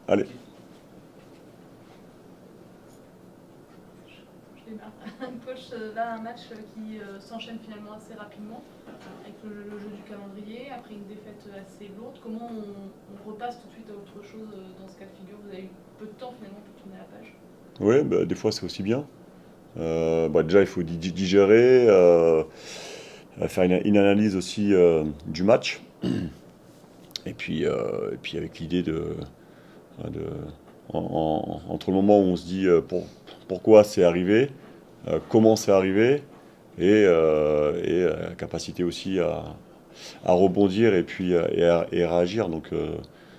Allez. Je démarre. Coach, là, un match qui s'enchaîne finalement assez rapidement avec le jeu du calendrier, après une défaite assez lourde. Comment on repasse tout de suite à autre chose dans ce cas de figure? Vous avez eu peu de temps finalement pour tourner la page. Oui, bah, des fois c'est aussi bien. Bah, déjà, il faut digérer, faire une analyse aussi du match. Et puis avec l'idée de entre le moment où on se dit pourquoi c'est arrivé, comment c'est arrivé, et la capacité aussi à rebondir et puis et à réagir. Donc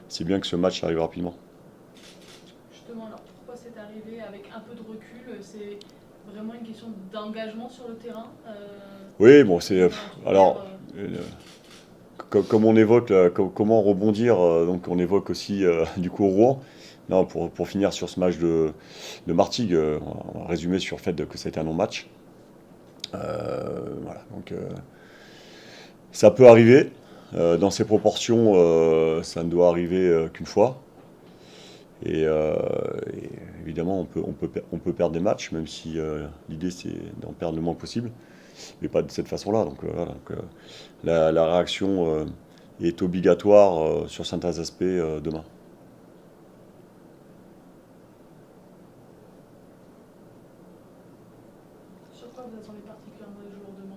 c'est bien que ce match arrive rapidement. Justement, alors pourquoi c'est arrivé avec un peu de recul? C'est vraiment une question d'engagement sur le terrain. Oui, bon, Ou bien en tout cas, alors, euh, comme on évoque, comment rebondir, donc on évoque aussi du coup Rouen. Non, pour finir sur ce match de Martigues, on va résumer sur le fait que ça a été un non-match. Voilà, donc ça peut arriver. Dans ces proportions, ça ne doit arriver qu'une fois. Et évidemment, on peut perdre des matchs, même si l'idée c'est d'en perdre le moins possible, mais pas de cette façon-là. Donc, voilà, donc, la réaction est obligatoire sur certains aspects demain. sur quoi vous attendez particulièrement les joueurs demain?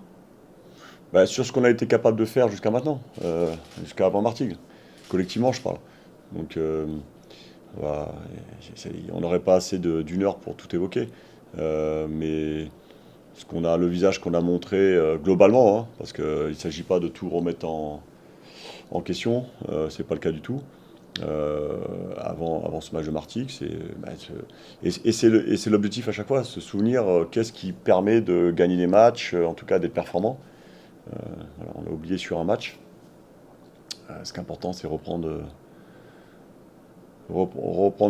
Bah, sur ce qu'on a été capable de faire jusqu'à maintenant, jusqu'à avant Martigues, collectivement je parle. Donc voilà, on n'aurait pas assez d'une heure pour tout évoquer. Mais le visage qu'on a montré globalement, hein, parce qu'il ne s'agit pas de tout remettre en question, c'est pas le cas du tout. Avant ce match de Martigues, et c'est l'objectif à chaque fois, se souvenir qu'est-ce qui permet de gagner des matchs, en tout cas d'être performant. Voilà, on l'a oublié sur un match. Ce qui est important, c'est reprendre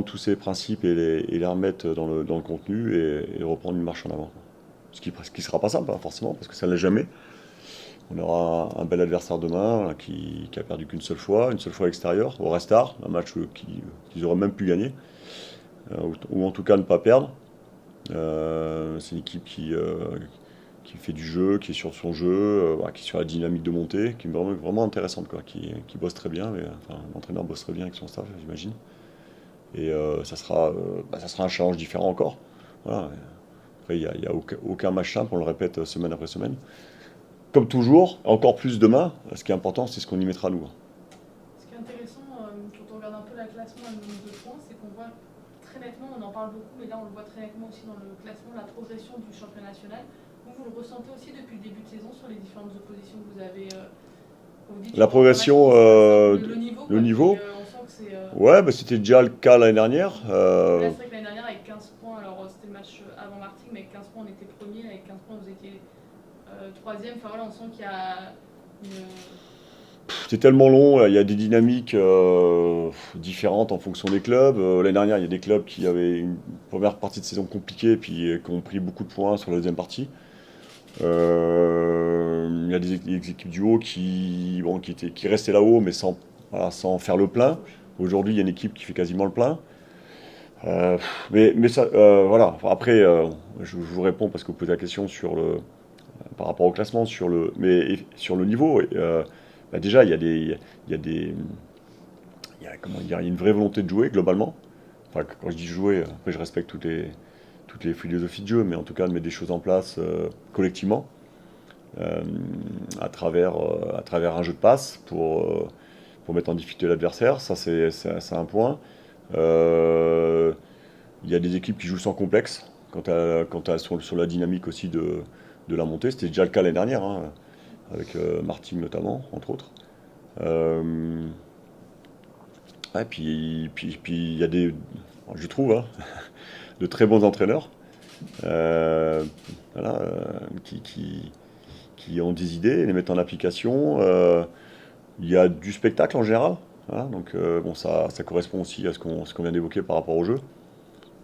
tous ces principes et les remettre dans le contenu et reprendre une marche en avant. Ce qui sera pas simple, hein, forcément, parce que ça ne l'est jamais. On aura un bel adversaire demain là, qui a perdu qu'une seule fois à l'extérieur, au Restart, un match qu'ils auraient même pu gagner, ou en tout cas ne pas perdre. C'est une équipe qui fait du jeu, qui est sur son jeu, voilà, qui est sur la dynamique de montée, qui est vraiment, vraiment intéressante, quoi, qui bosse très bien, mais, enfin, l'entraîneur bosse très bien avec son staff, j'imagine. Et ça sera un challenge différent encore. Voilà. Après, il y a aucun match simple, on le répète semaine après semaine. Comme toujours, encore plus demain, ce qui est important, c'est ce qu'on y mettra nous. Ce qui est intéressant quand on regarde un peu la classement et le nombre de points, c'est qu'on voit très nettement, on en parle beaucoup, mais là on le voit très nettement aussi dans le classement, la progression du championnat national. Vous le ressentez aussi depuis le début de saison sur les différentes oppositions que vous avez. Vous dites La sur un match progression, qui c'est pas simple, le niveau le quoi, qui, niveau, on sent que c'est. ouais, bah, c'était déjà le cas l'année dernière. Là c'est vrai que l'année dernière avec 15 points, alors c'était le match avant Martigues, mais avec 15 points on était premier, avec 15 points vous étiez troisième. Enfin voilà, on sent qu'il y a une. C'est tellement long, il y a des dynamiques différentes en fonction des clubs. L'année dernière, il y a des clubs qui avaient une première partie de saison compliquée, puis qui ont pris beaucoup de points sur la deuxième partie. Il y a des équipes du haut qui restaient là-haut, mais voilà, sans faire le plein. Aujourd'hui, il y a une équipe qui fait quasiment le plein. Mais ça, voilà. Enfin, après, je vous réponds parce que vous posez la question par rapport au classement, mais sur le niveau. Bah déjà, il y a des, comment dire, il y a une vraie volonté de jouer globalement. Enfin, quand je dis jouer, après je respecte toutes les philosophies de jeu, mais en tout cas de mettre des choses en place collectivement euh, à travers un jeu de passe pour mettre en difficulté l'adversaire. Ça, c'est un point. Euh, il y a des équipes qui jouent sans complexe quand elles sont sur la dynamique aussi de la montée. C'était déjà le cas l'année dernière, hein, avec Martigues notamment, entre autres. Euh, ouais, puis il y a je trouve, hein, de très bons entraîneurs euh, voilà, qui ont des idées, les mettent en application. Il y a du spectacle en général. Voilà, donc bon, ça correspond aussi à ce qu'on vient d'évoquer par rapport au jeu.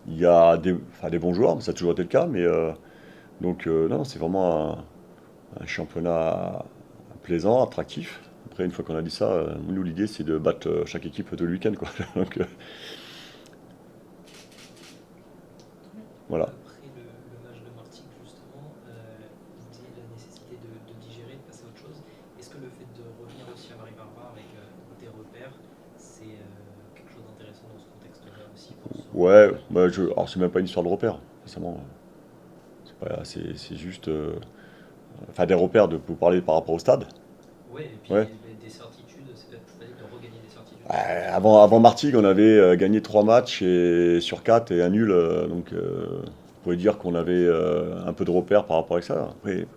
Il y a enfin, des bons joueurs, mais ça a toujours été le cas. Mais donc non, c'est vraiment un championnat plaisant, attractif. Après, une fois qu'on a dit ça, nous l'idée c'est de battre chaque équipe de le week-end, quoi. Donc, Voilà. Après le match de Martigues, justement, vous disiez la nécessité de digérer, de passer à autre chose. Est-ce que le fait de revenir aussi à Marie-Barbare avec des repères, c'est quelque chose d'intéressant dans ce contexte-là aussi pour se Ouais, remettre? bah, alors c'est même pas une histoire de repère, forcément. C'est juste, enfin des repères de vous parler par rapport au stade. Ouais, et puis Ouais. des certitudes, c'est peut-être plus facile de regagner des certitudes Ouais, sur un match comme avant ça. Martigues, on avait gagné 3 matchs sur 4 et un nul, donc on pouvait dire qu'on avait un peu de repères par rapport à ça. Après,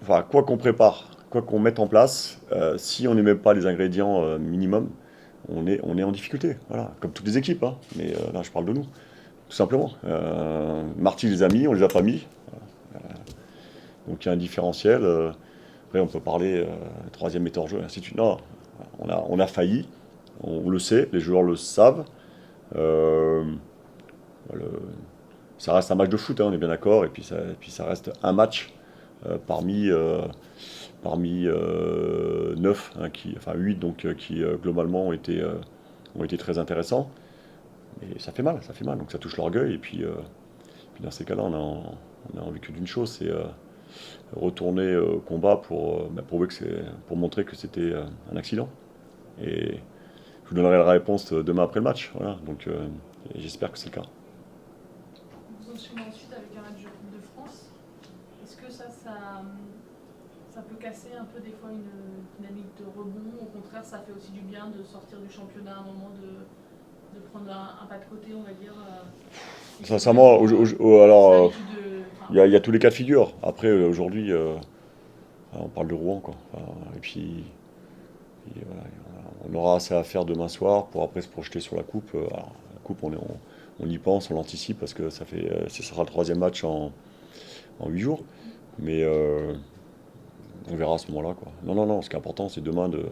enfin, quoi qu'on prépare, quoi qu'on mette en place, si on n'aimait pas les ingrédients minimum, on est en difficulté. Voilà, comme toutes les équipes, hein. Mais là, je parle de nous, tout simplement. Martigues les a mis, on les a pas mis. Donc il y a un différentiel. Après, on peut parler troisième metteur en jeu, et ainsi de suite. Non, on a failli, on le sait, les joueurs le savent. Euh, le- Ça reste un match de foot, hein, on est bien d'accord, et puis ça reste un match parmi 9, hein, enfin 8, donc, qui globalement ont été très intéressants. Et ça fait mal, donc ça touche l'orgueil. Et puis dans ces cas-là, on a envie que d'une chose, c'est retourner au combat pour montrer que c'était un accident. Et je vous donnerai la réponse demain après le match. Voilà, donc et j'espère que c'est le cas. Vous enchaînez ensuite avec un match de Coupe de France. Est-ce que ça peut casser un peu des fois une dynamique de rebond? Au contraire, ça fait aussi du bien de sortir du championnat à un moment, de prendre un pas de côté, on va dire. Sincèrement, C'est alors, l'habitude de. il Enfin, y a tous les cas de figure. Après, aujourd'hui, on parle de Rouen, quoi. Enfin, et puis, voilà, on aura assez à faire demain soir pour après se projeter sur la coupe. Alors, la coupe, on y pense, on l'anticipe parce que ce sera le troisième match en 8 jours. Mais on verra à ce moment-là, quoi. Non, non, non, ce qui est important, c'est demain de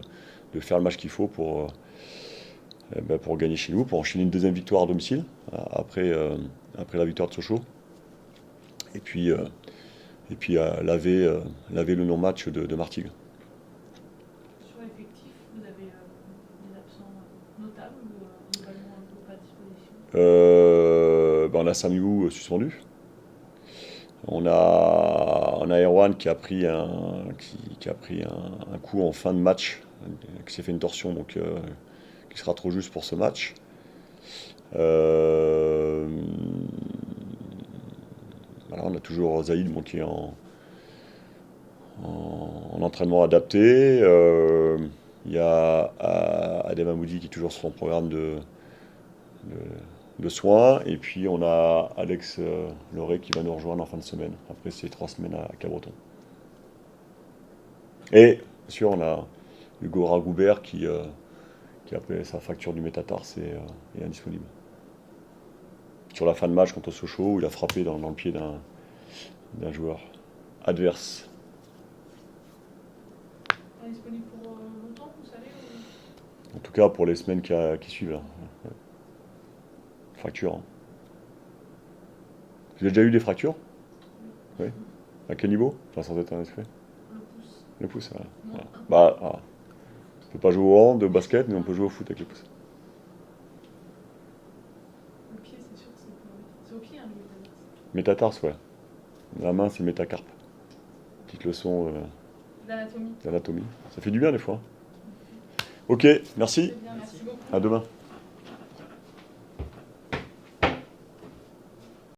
faire le match qu'il faut pour gagner chez nous, pour enchaîner une deuxième victoire à domicile, après la victoire de Sochaux. Et puis, laver le non-match de Martigues. sur l'effectif, vous avez des absents notables ou globalement un peu pas à disposition? On a Samiou suspendu. On a Erwan qui a pris un coup en fin de match, qui s'est fait une torsion, donc qui sera trop juste pour ce match. Euh, voilà, on a toujours Zaïd, bon, qui est en entraînement adapté. Il y a Adem Hamoudi qui est toujours sur son programme de soins. Et puis on a Alex Loré qui va nous rejoindre en fin de semaine, après ces 3 semaines à Cabreton. Et bien sûr, on a Hugo Ragoubert qui après sa fracture du métatarse est indisponible. Sur la fin de match contre Sochaux, où il a frappé dans le pied d'un joueur adverse. Pas disponible pour longtemps, vous savez En tout cas pour les semaines qui suivent, là. Fracture, hein. Vous avez déjà eu des fractures? Oui. À quel niveau? Enfin, sans être indiscret. Le pouce? Le pouce, voilà. Non. Voilà. Bah, on peut pas jouer au hand, au basket, mais on peut jouer au foot avec les pouces. Le pied, c'est sûr que c'est pas. C'est au pied, hein, le métatarse. Métatarse, ouais. La main, c'est le métacarpe. Petite leçon L'anatomie. d'anatomie. Ça fait du bien des fois. Ok, merci. Très bien, merci beaucoup. À demain.